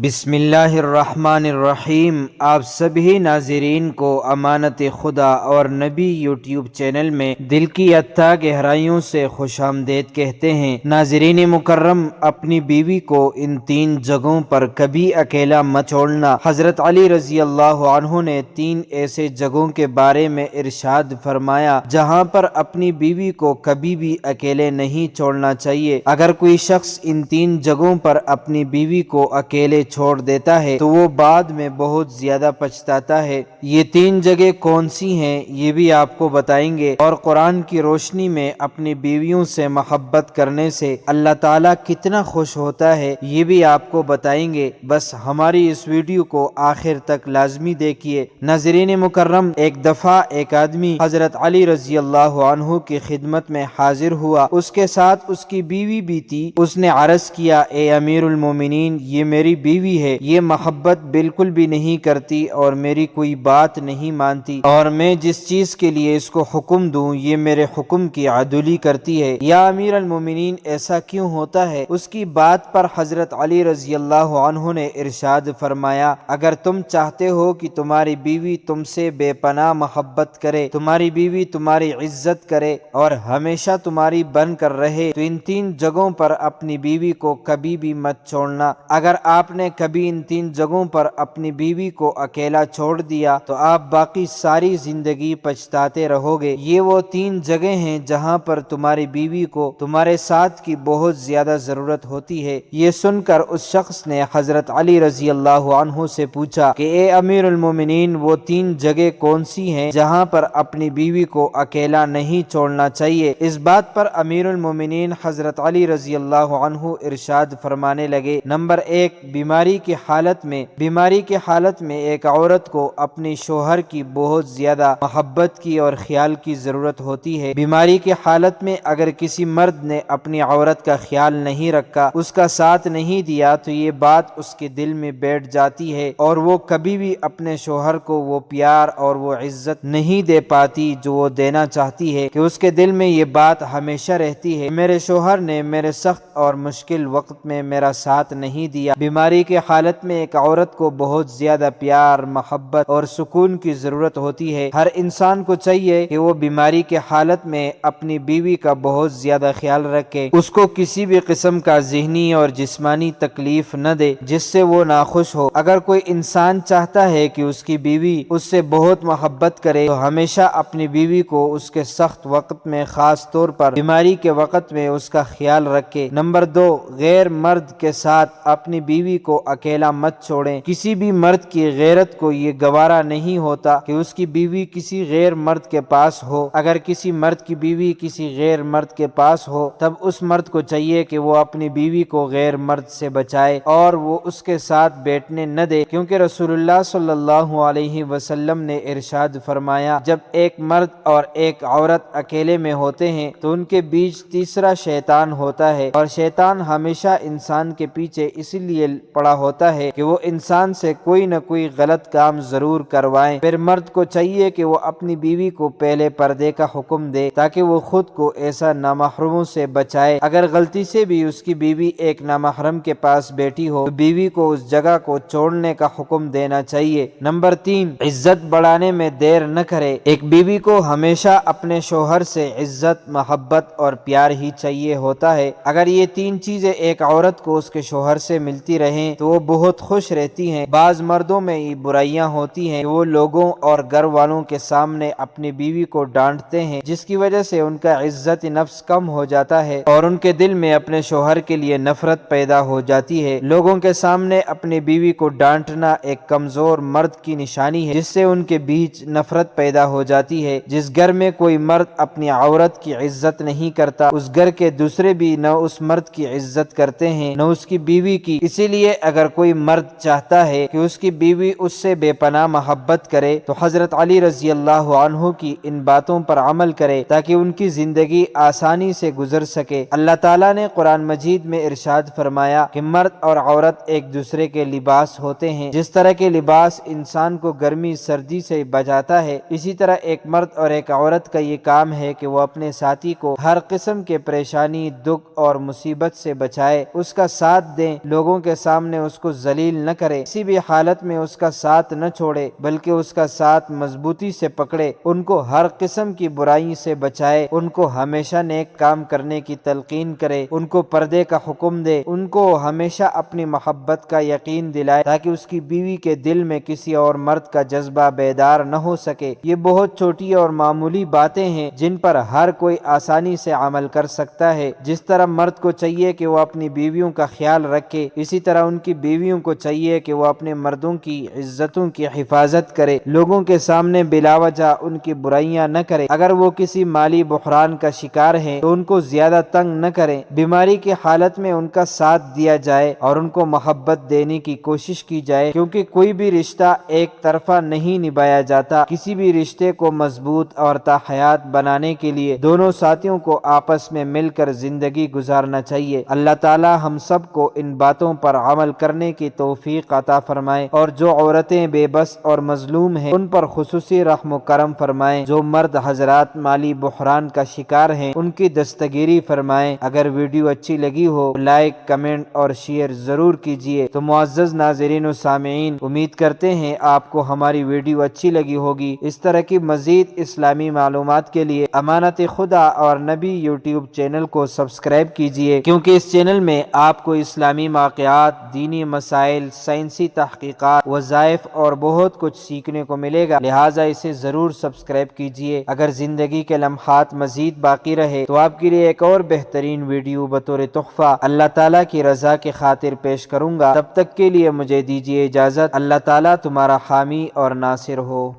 بسم اللہ الرحمن الرحیم۔ آپ سبھی ناظرین کو امانت خدا اور نبی یوٹیوب چینل میں دل کی اتھا گہرائیوں سے خوش آمدید کہتے ہیں۔ ناظرین مکرم، اپنی بیوی کو ان 3 جگہوں پر کبھی اکیلا مت چھوڑنا۔ حضرت علی رضی اللہ عنہ نے 3 ایسے جگہوں کے بارے میں ارشاد فرمایا جہاں پر اپنی بیوی کو کبھی بھی اکیلے نہیں چھوڑنا چاہیے۔ اگر کوئی شخص ان 3 جگہوں پر اپنی بیوی کو اکیلے چھوڑ دیتا ہے تو وہ بعد میں بہت زیادہ پچھتاتا ہے۔ یہ 3 جگہ کون سی ہیں یہ بھی آپ کو بتائیں گے، اور قرآن کی روشنی میں اپنی بیویوں سے محبت کرنے سے اللہ تعالیٰ کتنا خوش ہوتا ہے یہ بھی آپ کو بتائیں گے۔ بس ہماری اس ویڈیو کو آخر تک لازمی دیکھیے۔ ناظرین مکرم، ایک دفعہ ایک آدمی حضرت علی رضی اللہ عنہ کی خدمت میں حاضر ہوا، اس کے ساتھ اس کی بیوی بھی تھی۔ اس نے عرض کیا، اے امیر المومنین، یہ میری بیوی ہے، یہ محبت بالکل بھی نہیں کرتی اور میری کوئی بات نہیں مانتی، اور میں جس چیز کے لیے اس کو حکم دوں یہ میرے حکم کی عدولی کرتی ہے۔ یا امیر المومنین، ایسا کیوں ہوتا ہے؟ اس کی بات پر حضرت علی رضی اللہ عنہ نے ارشاد فرمایا، اگر تم چاہتے ہو کہ تمہاری بیوی تم سے بے پناہ محبت کرے، تمہاری بیوی تمہاری عزت کرے اور ہمیشہ تمہاری بن کر رہے، تو ان 3 جگہوں پر اپنی بیوی کو کبھی بھی مت چھوڑنا۔ اگر آپ نے کبھی ان 3 جگہوں پر اپنی بیوی کو اکیلا چھوڑ دیا تو آپ باقی ساری زندگی پچھتاتے رہو گے۔ یہ وہ 3 جگہیں ہیں جہاں پر تمہاری بیوی کو تمہارے ساتھ کی بہت زیادہ ضرورت ہوتی ہے۔ یہ سن کر اس شخص نے حضرت علی رضی اللہ عنہ سے پوچھا کہ اے امیر المومنین، وہ 3 جگہ کون سی ہیں جہاں پر اپنی بیوی کو اکیلا نہیں چھوڑنا چاہیے؟ اس بات پر امیر المومنین حضرت علی رضی اللہ عنہ ارشاد فرمانے لگے، نمبر 1، بیماری کی حالت میں ایک عورت کو اپنی شوہر کی بہت زیادہ محبت کی اور خیال کی ضرورت ہوتی ہے۔ بیماری کی حالت میں اگر کسی مرد نے اپنی عورت کا خیال نہیں رکھا، اس کا ساتھ نہیں دیا، تو یہ بات اس کے دل میں بیٹھ جاتی ہے اور وہ کبھی بھی اپنے شوہر کو وہ پیار اور وہ عزت نہیں دے پاتی جو وہ دینا چاہتی ہے، کہ اس کے دل میں یہ بات ہمیشہ رہتی ہے، میرے شوہر نے میرے سخت اور مشکل وقت میں میرا ساتھ نہیں دیا۔ بیماری کی حالت میں ایک عورت کو بہت زیادہ پیار، محبت اور سکون کی ضرورت ہوتی ہے۔ ہر انسان کو چاہیے کہ وہ بیماری کی حالت میں اپنی بیوی کا بہت زیادہ خیال رکھے، اس کو کسی بھی قسم کا ذہنی اور جسمانی تکلیف نہ دے جس سے وہ ناخوش ہو۔ اگر کوئی انسان چاہتا ہے کہ اس کی بیوی اس سے بہت محبت کرے تو ہمیشہ اپنی بیوی کو اس کے سخت وقت میں، خاص طور پر بیماری کے وقت میں اس کا خیال رکھے۔ نمبر 2، غیر مرد کے ساتھ اپنی بیوی کو اکیلا مت چھوڑیں۔ کسی بھی مرد کی غیرت کو یہ گوارا نہیں ہوتا کہ اس کی بیوی کسی غیر مرد کے پاس ہو۔ اگر کسی مرد کی بیوی کسی غیر مرد کے پاس ہو تب اس مرد کو چاہیے کہ وہ اپنی بیوی کو غیر مرد سے بچائے اور وہ اس کے ساتھ بیٹھنے نہ دے، کیونکہ رسول اللہ صلی اللہ علیہ وسلم نے ارشاد فرمایا، جب ایک مرد اور ایک عورت اکیلے میں ہوتے ہیں تو ان کے بیچ تیسرا شیطان ہوتا ہے، اور شیطان ہمیشہ انسان کے پیچھے اس لیے پڑا ہوتا ہے کہ وہ انسان سے کوئی نہ کوئی غلط کام ضرور کروائیں۔ پھر مرد کو چاہیے کہ وہ اپنی بیوی کو پہلے پردے کا حکم دے تاکہ وہ خود کو ایسا نامحرموں سے بچائے۔ اگر غلطی سے بھی اس کی بیوی ایک نامحرم کے پاس بیٹھی ہو تو بیوی کو اس جگہ کو چھوڑنے کا حکم دینا چاہیے۔ نمبر 3، عزت بڑھانے میں دیر نہ کرے۔ ایک بیوی کو ہمیشہ اپنے شوہر سے عزت، محبت اور پیار ہی چاہیے ہوتا ہے۔ اگر یہ 3 چیزیں ایک عورت کو اس کے شوہر سے ملتی رہیں تو وہ بہت خوش رہتی ہیں۔ بعض مردوں میں یہ برائیاں ہوتی ہیں کہ وہ لوگوں اور گھر والوں کے سامنے اپنی بیوی کو ڈانٹتے ہیں، جس کی وجہ سے ان کا عزت نفس کم ہو جاتا ہے اور ان کے دل میں اپنے شوہر کے لیے نفرت پیدا ہو جاتی ہے۔ لوگوں کے سامنے اپنی بیوی کو ڈانٹنا ایک کمزور مرد کی نشانی ہے، جس سے ان کے بیچ نفرت پیدا ہو جاتی ہے۔ جس گھر میں کوئی مرد اپنی عورت کی عزت نہیں کرتا، اس گھر کے دوسرے بھی نہ اس مرد کی عزت کرتے ہیں نہ اس کی بیوی کی۔ اسی لیے اگر کوئی مرد چاہتا ہے کہ اس کی بیوی اس سے بے پناہ محبت کرے تو حضرت علی رضی اللہ عنہ کی ان باتوں پر عمل کرے تاکہ ان کی زندگی آسانی سے گزر سکے۔ اللہ تعالیٰ نے قرآن مجید میں ارشاد فرمایا کہ مرد اور عورت ایک دوسرے کے لباس ہوتے ہیں۔ جس طرح کے لباس انسان کو گرمی سردی سے بچاتا ہے، اسی طرح ایک مرد اور ایک عورت کا یہ کام ہے کہ وہ اپنے ساتھی کو ہر قسم کے پریشانی، دکھ اور مصیبت سے بچائے، اس کا ساتھ دیں، لوگوں کے سامنے سامنے اس کو ذلیل نہ کرے، کسی بھی حالت میں اس کا ساتھ نہ چھوڑے بلکہ اس کا ساتھ مضبوطی سے پکڑے، ان کو ہر قسم کی برائی سے بچائے، ان کو ہمیشہ نیک کام کرنے کی تلقین کرے، ان کو پردے کا حکم دے، ان کو ہمیشہ اپنی محبت کا یقین دلائے تاکہ اس کی بیوی کے دل میں کسی اور مرد کا جذبہ بیدار نہ ہو سکے۔ یہ بہت چھوٹی اور معمولی باتیں ہیں جن پر ہر کوئی آسانی سے عمل کر سکتا ہے۔ جس طرح مرد کو چاہیے کہ وہ اپنی بیویوں کا خیال رکھے، اسی طرح ان کی بیویوں کو چاہیے کہ وہ اپنے مردوں کی عزتوں کی حفاظت کرے، لوگوں کے سامنے بلا وجہ ان کی برائیاں نہ کرے۔ اگر وہ کسی مالی بحران کا شکار ہیں تو ان کو زیادہ تنگ نہ کریں، بیماری کی حالت میں ان کا ساتھ دیا جائے اور ان کو محبت دینے کی کوشش کی جائے، کیونکہ کوئی بھی رشتہ ایک طرفہ نہیں نبھایا جاتا۔ کسی بھی رشتے کو مضبوط اور تاحیات بنانے کے لیے دونوں ساتھیوں کو آپس میں مل کر زندگی گزارنا چاہیے۔ اللہ تعالی ہم سب کو ان باتوں پر عمل کرنے کی توفیق عطا فرمائے، اور جو عورتیں بے بس اور مظلوم ہیں ان پر خصوصی رحم و کرم فرمائیں، جو مرد حضرات مالی بحران کا شکار ہیں ان کی دستگیری فرمائیں۔ اگر ویڈیو اچھی لگی ہو لائک، کمنٹ اور شیئر ضرور کیجیے۔ تو معزز ناظرین و سامعین، امید کرتے ہیں آپ کو ہماری ویڈیو اچھی لگی ہوگی۔ اس طرح کی مزید اسلامی معلومات کے لیے امانت خدا اور نبی یوٹیوب چینل کو سبسکرائب کیجیے، کیونکہ اس چینل میں آپ کو اسلامی واقعات، دینی مسائل، سائنسی تحقیقات، وظائف اور بہت کچھ سیکھنے کو ملے گا، لہٰذا اسے ضرور سبسکرائب کیجیے۔ اگر زندگی کے لمحات مزید باقی رہے تو آپ کے لیے ایک اور بہترین ویڈیو بطور تحفہ اللہ تعالیٰ کی رضا کی خاطر پیش کروں گا۔ تب تک کے لیے مجھے دیجیے اجازت۔ اللہ تعالیٰ تمہارا حامی اور ناصر ہو۔